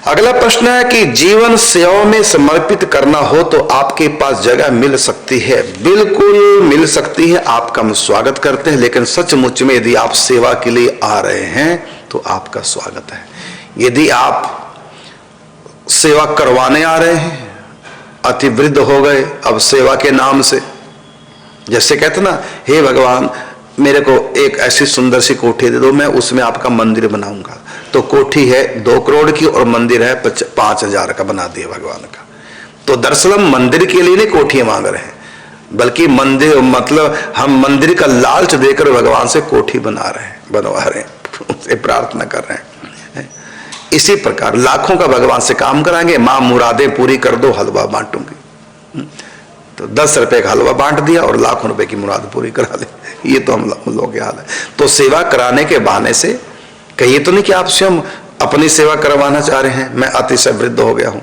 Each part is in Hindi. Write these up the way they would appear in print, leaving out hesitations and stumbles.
अगला प्रश्न है कि जीवन सेवा में समर्पित करना हो तो आपके पास जगह मिल सकती है? बिल्कुल मिल सकती है, आपका हम स्वागत करते हैं। लेकिन सचमुच में यदि आप सेवा के लिए आ रहे हैं तो आपका स्वागत है। यदि आप सेवा करवाने आ रहे हैं, अति वृद्ध हो गए, अब सेवा के नाम से जैसे कहते ना, हे भगवान मेरे को एक ऐसी सुंदर सी कोठी दे दो, मैं उसमें आपका मंदिर बनाऊंगा। तो कोठी है 2 करोड़ की और मंदिर है 5,000 का, बना दिया भगवान का। तो दरअसल हम मंदिर के लिए नहीं कोठियां मांग रहे हैं, बल्कि मंदिर मतलब हम मंदिर का लालच देकर भगवान से कोठी बनवा रहे हैं, उनसे प्रार्थना कर रहे हैं। इसी प्रकार लाखों का भगवान से काम कराएंगे। मां मुरादें पूरी कर दो, हलवा बांटूंगी। तो 10 रुपए का हलवा बांट दिया और लाखों रुपए की मुराद पूरी करा ले। ये तो हम लोगों के हाल है। तो सेवा कराने के बहाने से कहिए तो नहीं कि आप स्वयं अपनी सेवा करवाना चाह रहे हैं, मैं अतिशय वृद्ध हो गया हूं,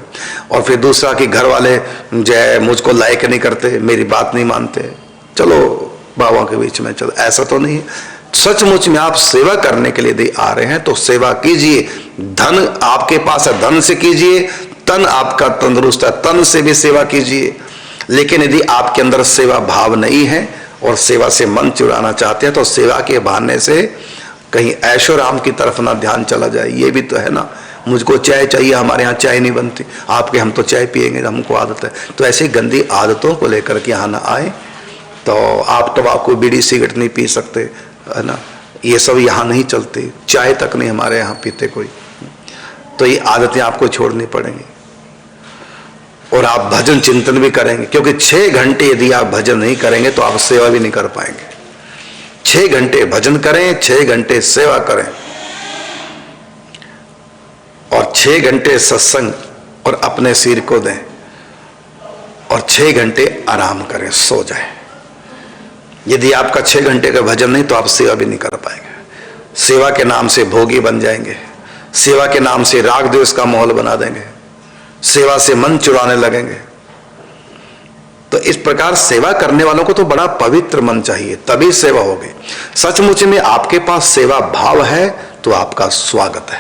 और फिर दूसरा कि घर वाले जय मुझको लायक नहीं करते, मेरी बात नहीं मानते, चलो बाबा के बीच में चलो, ऐसा तो नहीं है। सचमुच में आप सेवा करने के लिए आ रहे हैं तो सेवा कीजिए। धन आपके पास है, धन से कीजिए। तन आपका तंदुरुस्त है, तन से भी सेवा कीजिए। लेकिन यदि आपके अंदर सेवा भाव नहीं है और सेवा से मन चुराना चाहते हैं तो सेवा के बहाने से कहीं ऐशो राम की तरफ ना ध्यान चला जाए। ये भी तो है ना, मुझको चाय चाहिए, हमारे यहाँ चाय नहीं बनती, आपके हम तो चाय पिएंगे, हमको आदत है। तो ऐसी गंदी आदतों को लेकर के यहाँ ना आए। तो आप तंबाकू बीड़ी सिगरेट नहीं पी सकते, है ना, ये सब यहाँ नहीं चलती, चाय तक नहीं हमारे यहाँ पीते कोई। तो ये आदतें आपको छोड़नी पड़ेंगी और आप भजन चिंतन भी करेंगे, क्योंकि 6 घंटे यदि आप भजन नहीं करेंगे तो आप सेवा भी नहीं कर पाएंगे। 6 घंटे भजन करें, 6 घंटे सेवा करें और 6 घंटे सत्संग और अपने सिर को दें और 6 घंटे आराम करें, सो जाएं। यदि आपका 6 घंटे का भजन नहीं तो आप सेवा भी नहीं कर पाएंगे। सेवा के नाम से भोगी बन जाएंगे, सेवा के नाम से राग द्वेष का माहौल बना देंगे, सेवा से मन चुराने लगेंगे। तो इस प्रकार सेवा करने वालों को तो बड़ा पवित्र मन चाहिए, तभी सेवा होगी। सचमुच में आपके पास सेवा भाव है तो आपका स्वागत है,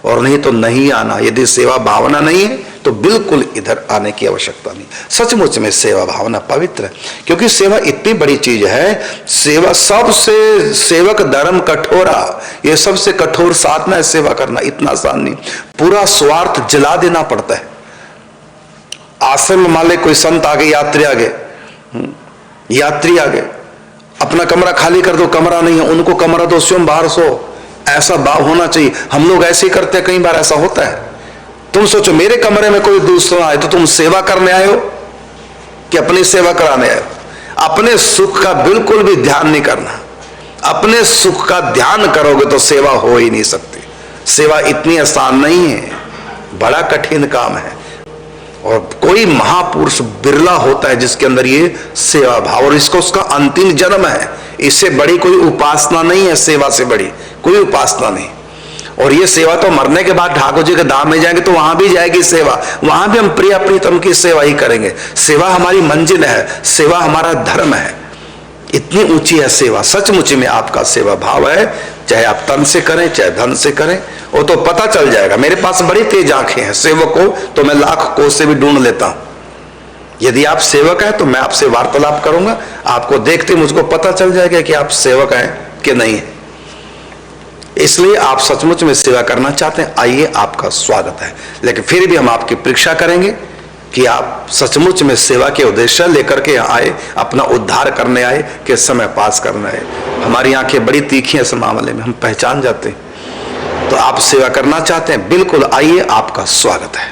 और नहीं तो नहीं आना। यदि सेवा भावना नहीं है तो बिल्कुल इधर आने की आवश्यकता नहीं। सचमुच में सेवा भावना पवित्र है, क्योंकि सेवा इतनी बड़ी चीज है। सेवा सबसे सेवक धर्म कठोरा, ये सबसे कठोर साधना है सेवा करना, इतना आसान नहीं। पूरा स्वार्थ जला देना पड़ता है। आश्रम में मान ले कोई संत आ गए, यात्री आ गए, अपना कमरा खाली कर दो, कमरा नहीं है, उनको कमरा दो, स्वयं बाहर सो, ऐसा भाव होना चाहिए। हम लोग ऐसे ही करते हैं, कई बार ऐसा होता है। तुम सोचो मेरे कमरे में कोई दूसरा आए तो तुम सेवा करने आए हो कि अपनी सेवा कराने आए हो? अपने सुख का बिल्कुल भी ध्यान नहीं करना। अपने सुख का ध्यान करोगे तो सेवा हो ही नहीं सकती। सेवा इतनी आसान नहीं है, बड़ा कठिन काम है। और कोई महापुरुष बिरला होता है जिसके अंदर ये सेवा भाव, और इसको उसका अंतिम जन्म है। इससे बड़ी कोई उपासना नहीं है, सेवा से बड़ी कोई उपासना नहीं। और ये सेवा तो मरने के बाद ठाकुर जी के धाम में जाएंगे तो वहां भी जाएगी सेवा, वहां भी हम प्रिय प्रीतम की सेवा ही करेंगे। सेवा हमारी मंजिल है, सेवा हमारा धर्म है, इतनी ऊंची है सेवा। सचमुच में आपका सेवा भाव है, चाहे आप तन से करें चाहे धन से करें, वो तो पता चल जाएगा। मेरे पास बड़ी तेज आंखें हैं, सेवक को तो मैं लाख कोस से भी ढूंढ लेता हूं। यदि आप सेवक हैं तो मैं आपसे वार्तालाप करूंगा, आपको देखते मुझको पता चल जाएगा कि आप सेवक हैं कि नहीं है। इसलिए आप सचमुच में सेवा करना चाहते हैं, आइए, आपका स्वागत है। लेकिन फिर भी हम आपकी परीक्षा करेंगे कि आप सचमुच में सेवा के उद्देश्य लेकर के आए, अपना उद्धार करने आए कि समय पास करना है। हमारी आंखें बड़ी तीखी हैं इस मामले में, हम पहचान जाते हैं। तो आप सेवा करना चाहते हैं, बिल्कुल आइए, आपका स्वागत है।